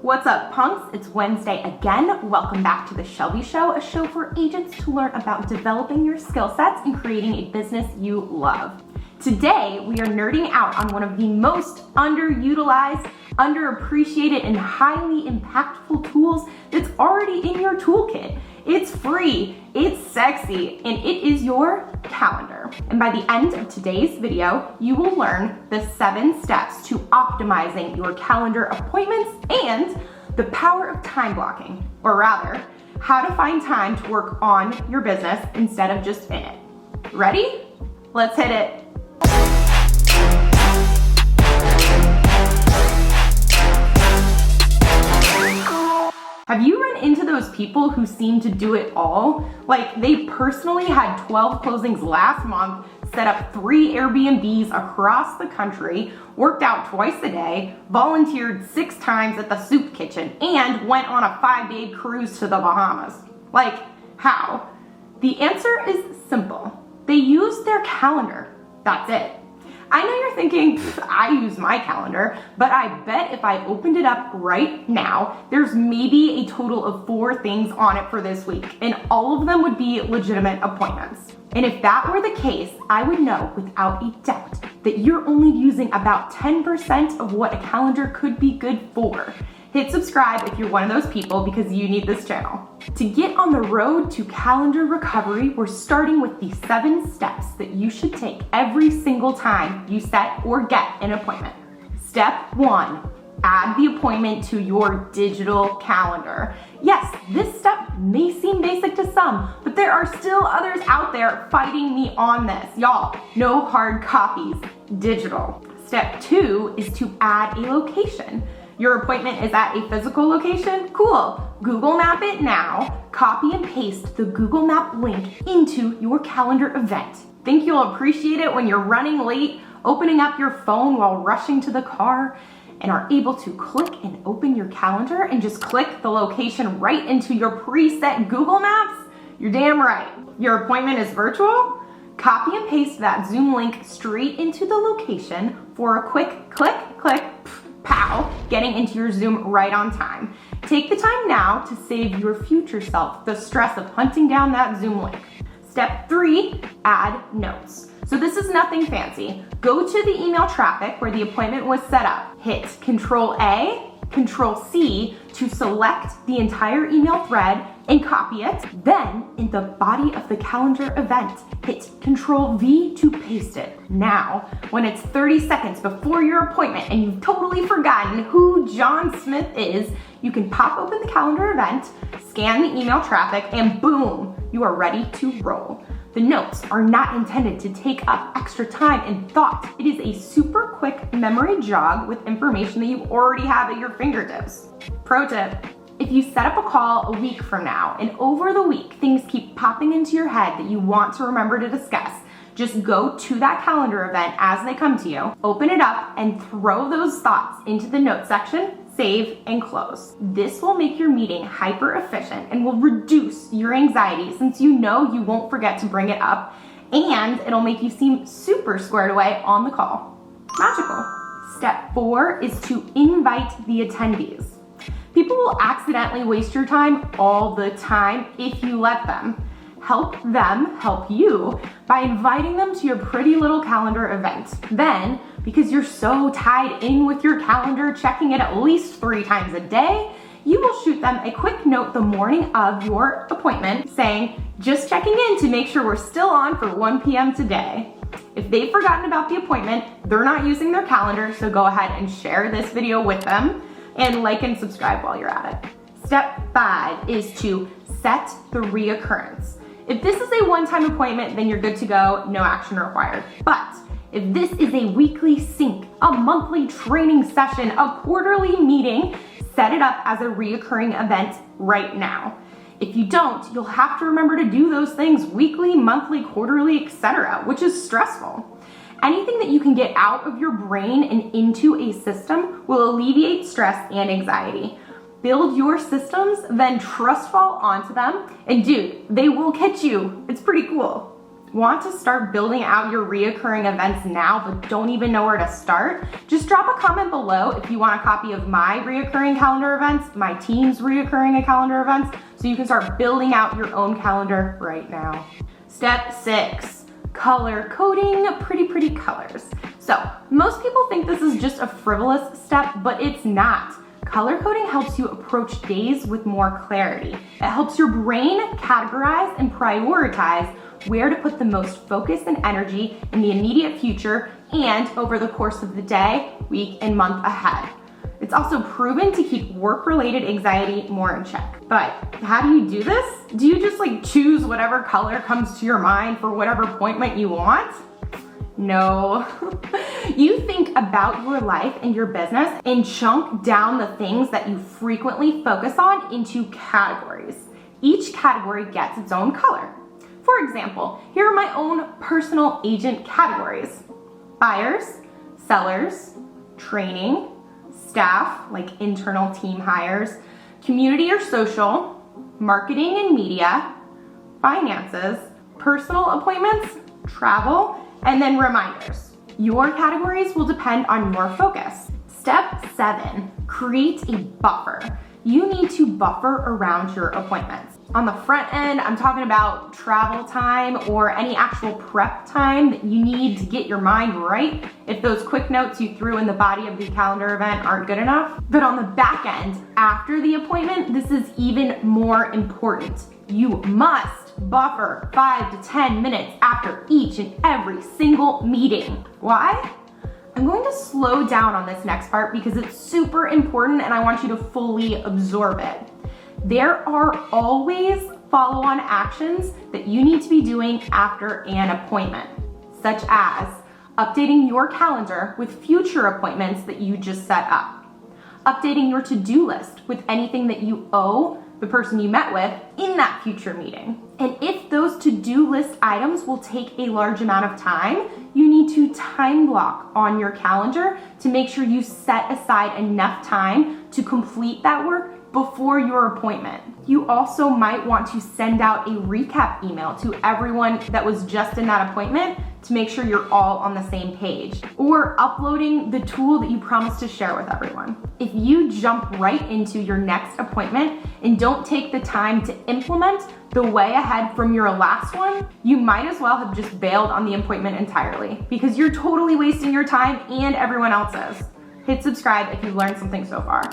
What's up, punks? It's Wednesday again. Welcome back to the Shelby Show, a show for agents to learn about developing your skill sets and creating a business you love. Today, we are nerding out on one of the most underutilized, underappreciated, and highly impactful tools that's already in your toolkit. It's free, it's sexy, and it is your calendar. And by the end of today's video, you will learn the 7 steps to optimizing your calendar appointments and the power of time blocking, or rather, how to find time to work on your business instead of just in it. Ready? Let's hit it. Have you run into those people who seem to do it all? Like they personally had 12 closings last month, set up 3 Airbnbs across the country, worked out twice a day, volunteered 6 times at the soup kitchen, and went on a 5-day cruise to the Bahamas. Like, how? The answer is simple. They used their calendar. That's it. I know you're thinking, I use my calendar, but I bet if I opened it up right now, there's maybe a total of 4 things on it for this week, and all of them would be legitimate appointments. And if that were the case, I would know without a doubt that you're only using about 10% of what a calendar could be good for. Hit subscribe if you're one of those people because you need this channel. To get on the road to calendar recovery, we're starting with the 7 steps that you should take every single time you set or get an appointment. Step 1, add the appointment to your digital calendar. Yes, this step may seem basic to some, but there are still others out there fighting me on this. Y'all, no hard copies, digital. Step 2 is to add a location. Your appointment is at a physical location? Cool. Google Map it now. Copy and paste the Google Map link into your calendar event. Think you'll appreciate it when you're running late, opening up your phone while rushing to the car, and are able to click and open your calendar and just click the location right into your preset Google Maps? You're damn right. Your appointment is virtual? Copy and paste that Zoom link straight into the location for a quick click, pow, getting into your Zoom right on time. Take the time now to save your future self the stress of hunting down that Zoom link. Step 3, add notes. So this is nothing fancy. Go to the email traffic where the appointment was set up. Hit Control-A, Control-C to select the entire email thread and copy it. Then, in the body of the calendar event, hit Control-V to paste it. Now, when it's 30 seconds before your appointment and you've totally forgotten who John Smith is, you can pop open the calendar event, scan the email traffic, and boom, you are ready to roll. The notes are not intended to take up extra time and thought. It is a super quick memory jog with information that you already have at your fingertips. Pro tip, if you set up a call a week from now and over the week things keep popping into your head that you want to remember to discuss, just go to that calendar event as they come to you, open it up, and throw those thoughts into the notes section, save, and close. This will make your meeting hyper efficient and will reduce your anxiety since you know you won't forget to bring it up, and it'll make you seem super squared away on the call. Magical. Step 4 is to invite the attendees. People will accidentally waste your time all the time if you let them. Help them help you by inviting them to your pretty little calendar event. Then, because you're so tied in with your calendar, checking it at least 3 times a day, you will shoot them a quick note the morning of your appointment saying, just checking in to make sure we're still on for 1 p.m. today. If they've forgotten about the appointment, they're not using their calendar, so go ahead and share this video with them and like and subscribe while you're at it. Step 5 is to set the reoccurrence. If this is a one-time appointment, then you're good to go, no action required. But if this is a weekly sync, a monthly training session, a quarterly meeting, set it up as a reoccurring event right now. If you don't, you'll have to remember to do those things weekly, monthly, quarterly, etc., which is stressful. Anything that you can get out of your brain and into a system will alleviate stress and anxiety. Build your systems, then trust fall onto them, and dude, they will catch you. It's pretty cool. Want to start building out your reoccurring events now but don't even know where to start? Just drop a comment below if you want a copy of my reoccurring calendar events, my team's reoccurring calendar events, so you can start building out your own calendar right now. Step 6, color coding pretty colors. So most people think this is just a frivolous step, but it's not. Color coding helps you approach days with more clarity. It helps your brain categorize and prioritize where to put the most focus and energy in the immediate future and over the course of the day, week, and month ahead. It's also proven to keep work-related anxiety more in check. But how do you do this? Do you just choose whatever color comes to your mind for whatever appointment you want? No. You think about your life and your business and chunk down the things that you frequently focus on into categories. Each category gets its own color. For example, here are my own personal agent categories: buyers, sellers, training, staff, like internal team hires, community or social, marketing and media, finances, personal appointments, travel, and then reminders. Your categories will depend on your focus. Step 7, create a buffer. You need to buffer around your appointments. On the front end, I'm talking about travel time or any actual prep time that you need to get your mind right if those quick notes you threw in the body of the calendar event aren't good enough. But on the back end, after the appointment, this is even more important. You must buffer 5 to 10 minutes after each and every single meeting. Why? I'm going to slow down on this next part because it's super important and I want you to fully absorb it. There are always follow-on actions that you need to be doing after an appointment, such as updating your calendar with future appointments that you just set up, updating your to-do list with anything that you owe the person you met with in that future meeting. And if those to-do list items will take a large amount of time, you need to time block on your calendar to make sure you set aside enough time to complete that work before your appointment. You also might want to send out a recap email to everyone that was just in that appointment to make sure you're all on the same page, or uploading the tool that you promised to share with everyone. If you jump right into your next appointment and don't take the time to implement the way ahead from your last one, you might as well have just bailed on the appointment entirely because you're totally wasting your time and everyone else's. Hit subscribe if you've learned something so far.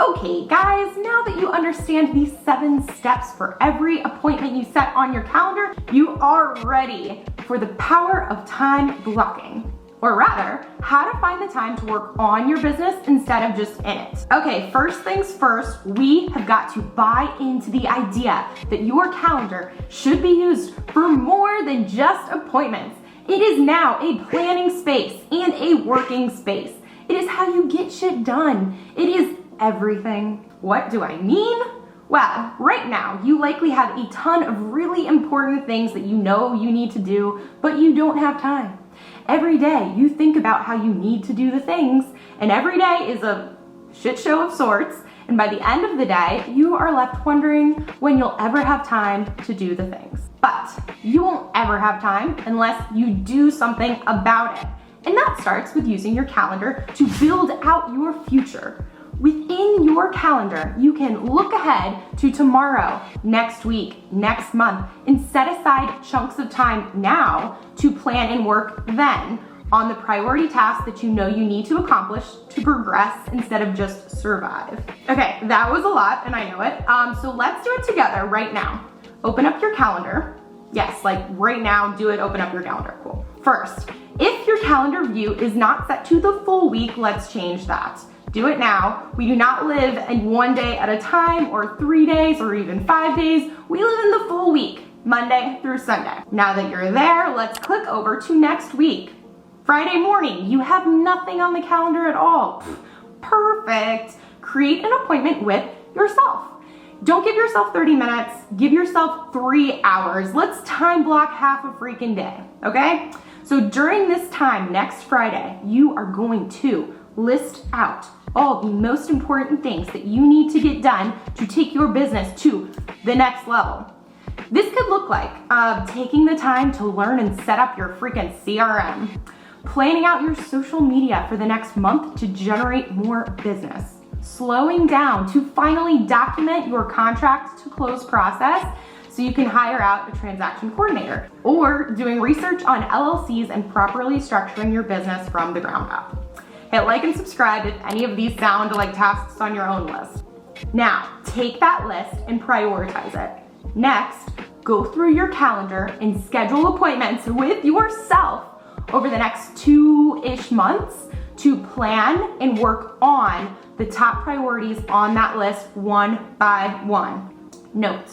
Okay guys, now that you understand these 7 steps for every appointment you set on your calendar, you are ready for the power of time blocking. Or rather, how to find the time to work on your business instead of just in it. Okay, first things first, we have got to buy into the idea that your calendar should be used for more than just appointments. It is now a planning space and a working space. It is how you get shit done. It is everything. What do I mean? Well, right now, you likely have a ton of really important things that you know you need to do, but you don't have time. Every day, you think about how you need to do the things, and every day is a shit show of sorts, and by the end of the day, you are left wondering when you'll ever have time to do the things. But you won't ever have time unless you do something about it. And that starts with using your calendar to build out your future. Within your calendar, you can look ahead to tomorrow, next week, next month, and set aside chunks of time now to plan and work then on the priority tasks that you know you need to accomplish to progress instead of just survive. Okay, that was a lot and I know it. So let's do it together right now. Open up your calendar. Yes, right now, do it, open up your calendar, cool. First, if your calendar view is not set to the full week, let's change that. Do it now. We do not live in 1 day at a time or 3 days or even 5 days. We live in the full week, Monday through Sunday. Now that you're there, let's click over to next week. Friday morning, you have nothing on the calendar at all. Perfect. Create an appointment with yourself. Don't give yourself 30 minutes, give yourself 3 hours. Let's time block half a freaking day, okay? So during this time, next Friday, you are going to list out all the most important things that you need to get done to take your business to the next level. This could look like taking the time to learn and set up your freaking CRM, planning out your social media for the next month to generate more business, slowing down to finally document your contract to close process so you can hire out a transaction coordinator, or doing research on LLCs and properly structuring your business from the ground up. Hit like and subscribe if any of these sound like tasks on your own list. Now, take that list and prioritize it. Next, go through your calendar and schedule appointments with yourself over the next 2-ish months to plan and work on the top priorities on that list one by one. Note,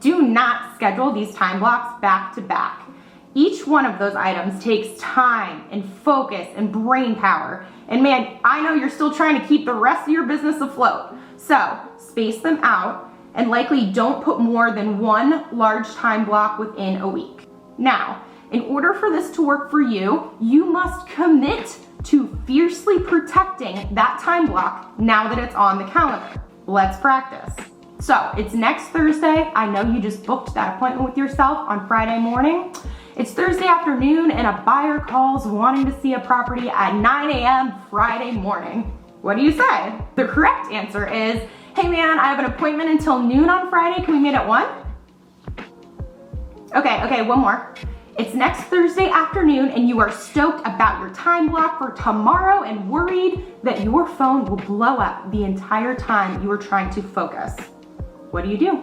do not schedule these time blocks back to back. Each one of those items takes time and focus and brain power. And man, I know you're still trying to keep the rest of your business afloat. So space them out and likely don't put more than one large time block within a week. Now, in order for this to work for you, you must commit to fiercely protecting that time block now that it's on the calendar. Let's practice. So it's next Thursday. I know you just booked that appointment with yourself on Friday morning. It's Thursday afternoon and a buyer calls wanting to see a property at 9 a.m. Friday morning. What do you say? The correct answer is, hey man, I have an appointment until noon on Friday. Can we meet at 1? Okay, one more. It's next Thursday afternoon and you are stoked about your time block for tomorrow and worried that your phone will blow up the entire time you are trying to focus. What do you do?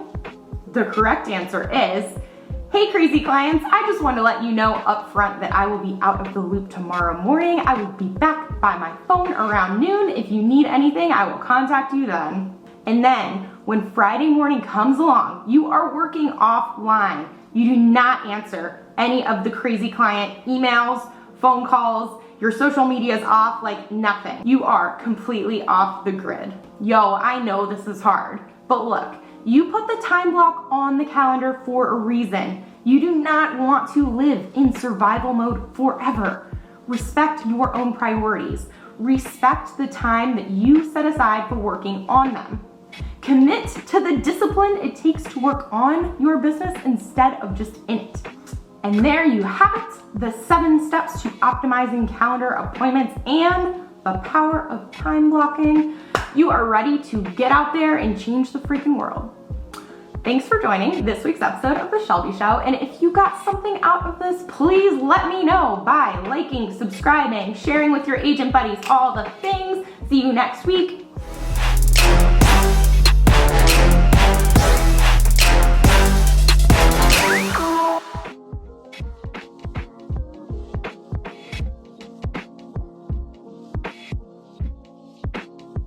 The correct answer is, hey crazy clients, I just want to let you know up front that I will be out of the loop tomorrow morning. I will be back by my phone around noon. If you need anything, I will contact you then. And then when Friday morning comes along, you are working offline. You do not answer any of the crazy client emails, phone calls, your social media is off, like nothing. You are completely off the grid. Yo, I know this is hard, but look, you put the time block on the calendar for a reason. You do not want to live in survival mode forever. Respect your own priorities. Respect the time that you set aside for working on them. Commit to the discipline it takes to work on your business instead of just in it. And there you have it, the 7 steps to optimizing calendar appointments and the power of time blocking. You are ready to get out there and change the freaking world. Thanks for joining this week's episode of The Shelby Show. And if you got something out of this, please let me know by liking, subscribing, sharing with your agent buddies, all the things. See you next week.